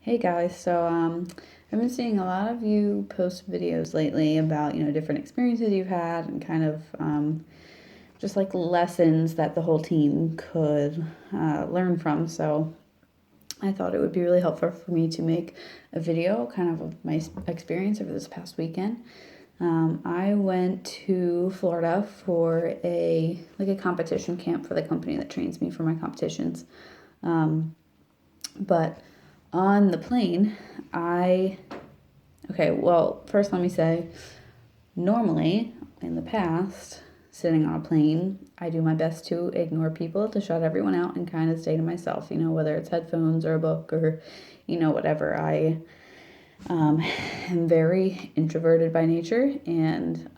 Hey guys, I've been seeing a lot of you post videos lately about, different experiences you've had and kind of just like lessons that the whole team could learn from. So I thought it would be really helpful for me to make a video kind of my experience over this past weekend. I went to Florida for a competition camp for the company that trains me for my competitions. Um, but on the plane, I Okay, well, first let me say, normally in the past, sitting on a plane, I do my best to ignore people, to shut everyone out and kind of stay to myself, whether it's headphones or a book or, whatever. I am very introverted by nature, and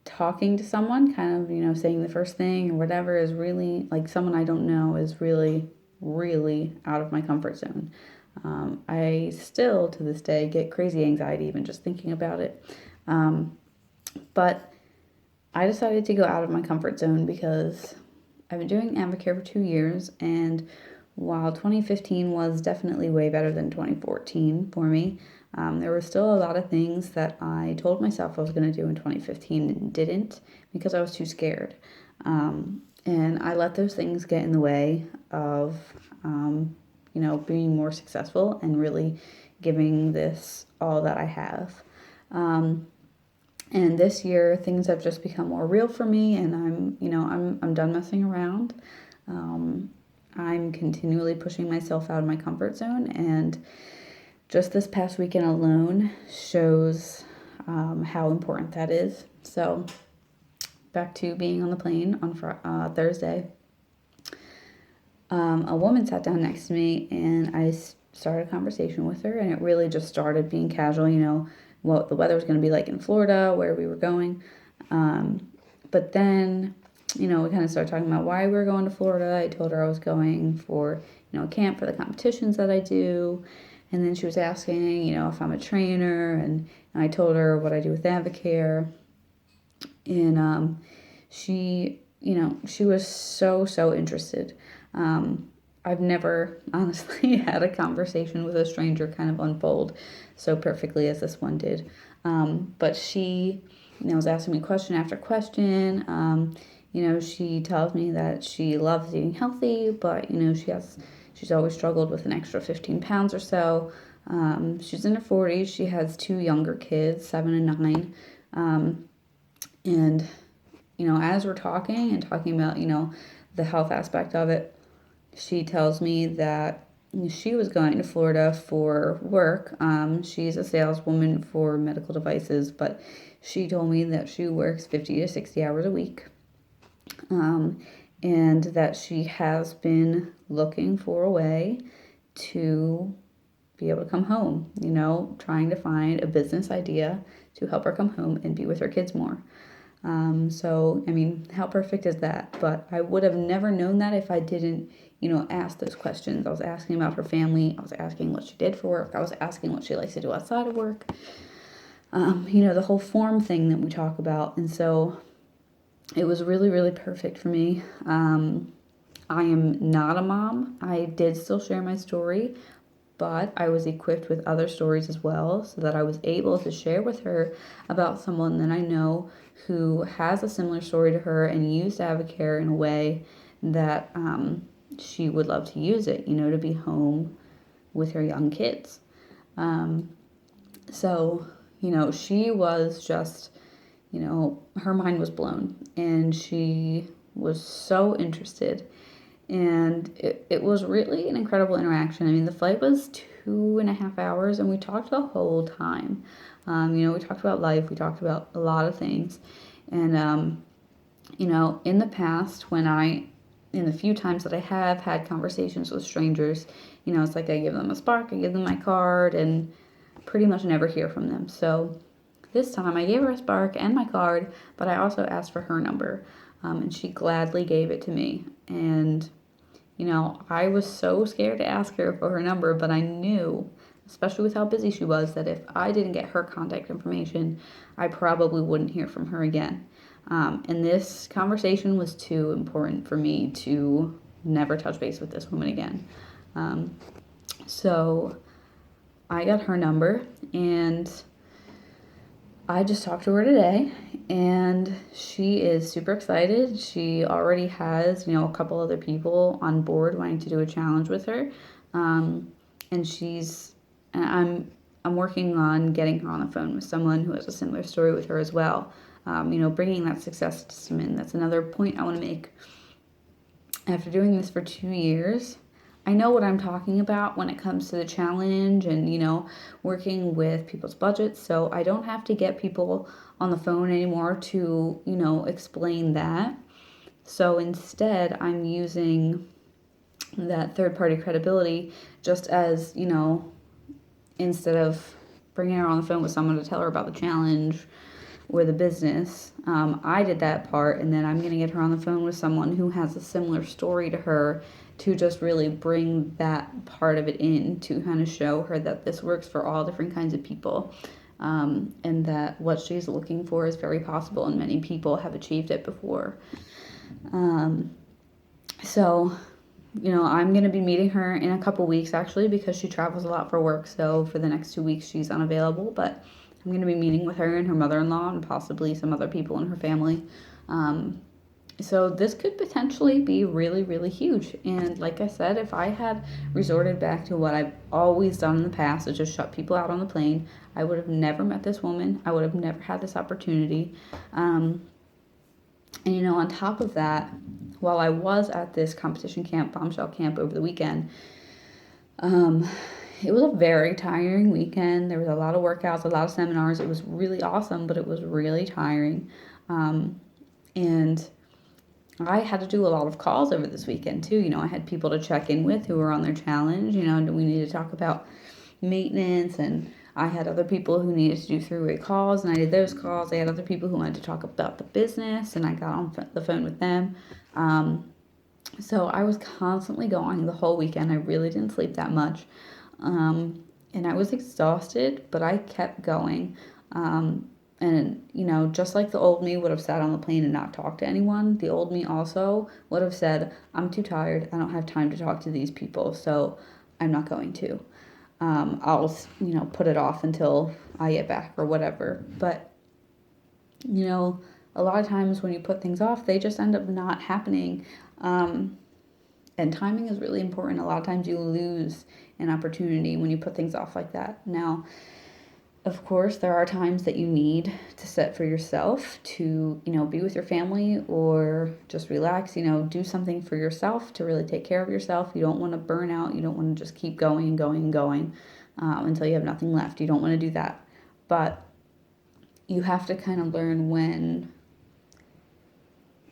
talking to someone, kind of, saying the first thing or whatever is really, like someone I don't know, is really, really out of my comfort zone. I still, to this day, get crazy anxiety even just thinking about it. Um, but I decided to go out of my comfort zone because I've been doing Advocare for 2 years, and while 2015 was definitely way better than 2014 for me, there were still a lot of things that I told myself I was going to do in 2015 and didn't because I was too scared. And I let those things get in the way of, being more successful and really giving this all that I have. Um, and this year, things have just become more real for me, and I'm done messing around. Um, I'm continually pushing myself out of my comfort zone, and just this past weekend alone shows how important that is. So, back to being on the plane on Thursday, a woman sat down next to me, and I started a conversation with her, and it really just started being casual, what the weather was going to be like in Florida, where we were going. But then, we kind of started talking about why we were going to Florida. I told her I was going for, a camp for the competitions that I do. And then she was asking, if I'm a trainer, and I told her what I do with Advocare. And she was so interested. I've never honestly had a conversation with a stranger kind of unfold so perfectly as this one did. But she, was asking me question after question. She tells me that she loves eating healthy, but she's always struggled with an extra 15 pounds or so. She's in her 40s. She has two younger kids, 7 and 9. And as we're talking and talking about, the health aspect of it, she tells me that she was going to Florida for work. She's a saleswoman for medical devices, but she told me that she works 50 to 60 hours a week, and that she has been looking for a way to be able to come home, trying to find a business idea to help her come home and be with her kids more. So, I mean, how perfect is that? But I would have never known that if I didn't, ask those questions. I was asking about her family. I was asking what she did for work. I was asking what she likes to do outside of work. The whole form thing that we talk about. And so it was really, really perfect for me. I am not a mom. I did still share my story, but I was equipped with other stories as well so that I was able to share with her about someone that I know who has a similar story to her and used Advocare in a way that she would love to use it, to be home with her young kids. Um, so, she was just, her mind was blown, and she was so interested, and it was really an incredible interaction. I mean, the flight was 2.5 hours, and we talked the whole time. We talked about life, we talked about a lot of things. And, in the past, in the few times that I have had conversations with strangers, it's like I give them a spark, I give them my card, and pretty much never hear from them. So this time I gave her a spark and my card, but I also asked for her number, and she gladly gave it to me. And I was so scared to ask her for her number, but I knew, especially with how busy she was, that if I didn't get her contact information, I probably wouldn't hear from her again. And this conversation was too important for me to never touch base with this woman again. Um, So I got her number and I just talked to her today, and she is super excited. She already has, a couple other people on board wanting to do a challenge with her. Um, and and I'm working on getting her on the phone with someone who has a similar story with her as well. Bringing that success system in. That's another point I want to make. After doing this for 2 years, I know what I'm talking about when it comes to the challenge and, working with people's budgets. So I don't have to get people on the phone anymore to, explain that. So instead, I'm using that third party credibility just as, instead of bringing her on the phone with someone to tell her about the challenge or the business. I did that part, and then I'm going to get her on the phone with someone who has a similar story to her to just really bring that part of it in to kind of show her that this works for all different kinds of people. And that what she's looking for is very possible, and many people have achieved it before. Um, so, I'm going to be meeting her in a couple weeks actually because she travels a lot for work. So, for the next 2 weeks, she's unavailable, but I'm going to be meeting with her and her mother in law and possibly some other people in her family. Um, so this could potentially be really, really huge. And like I said, if I had resorted back to what I've always done in the past, to just shut people out on the plane, I would have never met this woman. I would have never had this opportunity. And on top of that, while I was at this competition camp, bombshell camp over the weekend, um, it was a very tiring weekend. There was a lot of workouts, a lot of seminars. It was really awesome, but it was really tiring. And I had to do a lot of calls over this weekend too. I had people to check in with who were on their challenge. We needed to talk about maintenance, and I had other people who needed to do three-way calls, and I did those calls. I had other people who wanted to talk about the business, and I got on the phone with them. So I was constantly going the whole weekend. I really didn't sleep that much. And I was exhausted, but I kept going. And, just like the old me would have sat on the plane and not talked to anyone, the old me also would have said, I'm too tired. I don't have time to talk to these people, so I'm not going to. I'll, put it off until I get back or whatever. But, a lot of times when you put things off, they just end up not happening. And timing is really important. A lot of times you lose an opportunity when you put things off like that. Now, of course, there are times that you need to set for yourself to, be with your family or just relax, do something for yourself to really take care of yourself. You don't want to burn out. You don't want to just keep going and going and going until you have nothing left. You don't want to do that. But you have to kind of learn when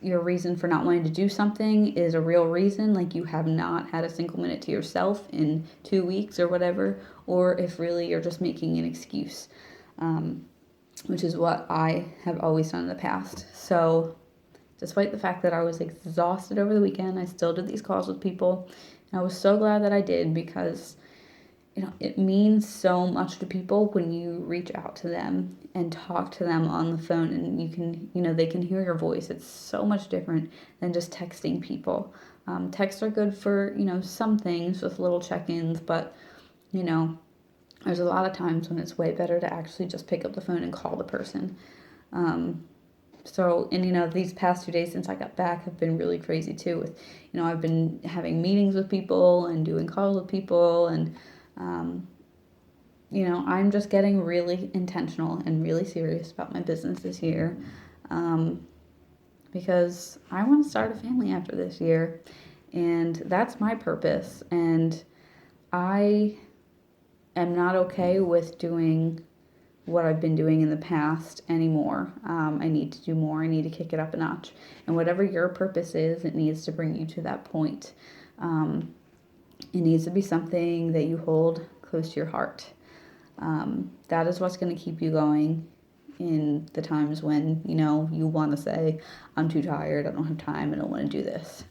your reason for not wanting to do something is a real reason, like you have not had a single minute to yourself in 2 weeks or whatever, or if really you're just making an excuse, which is what I have always done in the past. So despite the fact that I was exhausted over the weekend, I still did these calls with people, and I was so glad that I did because it means so much to people when you reach out to them and talk to them on the phone, and you can, they can hear your voice. It's so much different than just texting people. Texts are good for, some things, just little check-ins, but, there's a lot of times when it's way better to actually just pick up the phone and call the person. And these past 2 days since I got back have been really crazy too. With, I've been having meetings with people and doing calls with people, and I'm just getting really intentional and really serious about my business this year, because I want to start a family after this year, and that's my purpose. And I am not okay with doing what I've been doing in the past anymore. I need to do more. I need to kick it up a notch. And whatever your purpose is, it needs to bring you to that point. It needs to be something that you hold close to your heart. That is what's going to keep you going in the times when, you want to say, I'm too tired, I don't have time, I don't want to do this.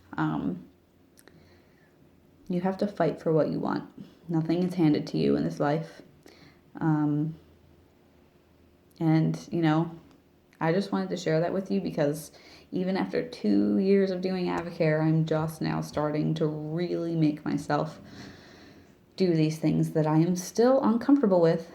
You have to fight for what you want. Nothing is handed to you in this life. I just wanted to share that with you because even after 2 years of doing Avocare, I'm just now starting to really make myself do these things that I am still uncomfortable with.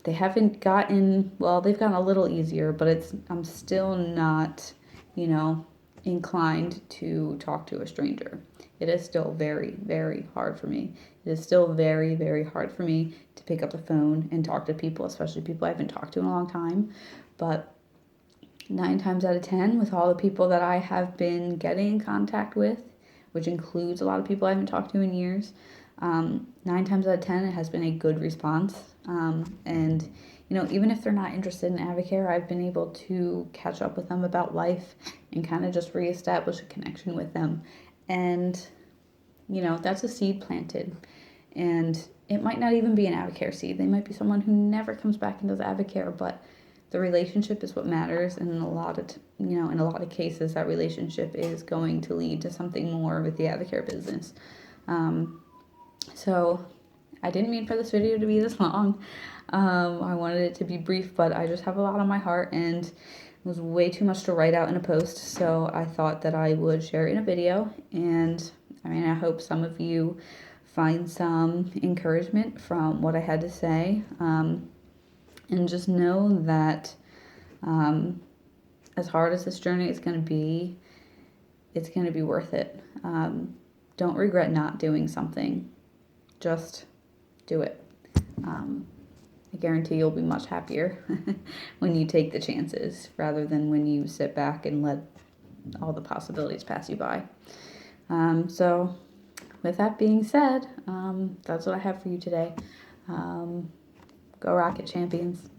They haven't gotten, well, they've gotten a little easier, but I'm still not, you know, inclined to talk to a stranger. It is still very, very hard for me. It is still very, very hard for me to pick up the phone and talk to people, especially people I haven't talked to in a long time. But 9 times out of 10, with all the people that I have been getting in contact with, which includes a lot of people I haven't talked to in years, 9 times out of 10, it has been a good response. And, even if they're not interested in Avocare, I've been able to catch up with them about life and kind of just reestablish a connection with them. And, that's a seed planted. And it might not even be an Avocare seed. They might be someone who never comes back and does Avocare, but the relationship is what matters. And in a lot of cases, that relationship is going to lead to something more with the Avocare business. So I didn't mean for this video to be this long. I wanted it to be brief, but I just have a lot on my heart and it was way too much to write out in a post. So I thought that I would share it in a video. And I hope some of you find some encouragement from what I had to say. And just know that as hard as this journey is going to be, it's going to be worth it. Don't regret not doing something. Just do it. I guarantee you'll be much happier when you take the chances rather than when you sit back and let all the possibilities pass you by. So with that being said, that's what I have for you today. Go Rocket Champions.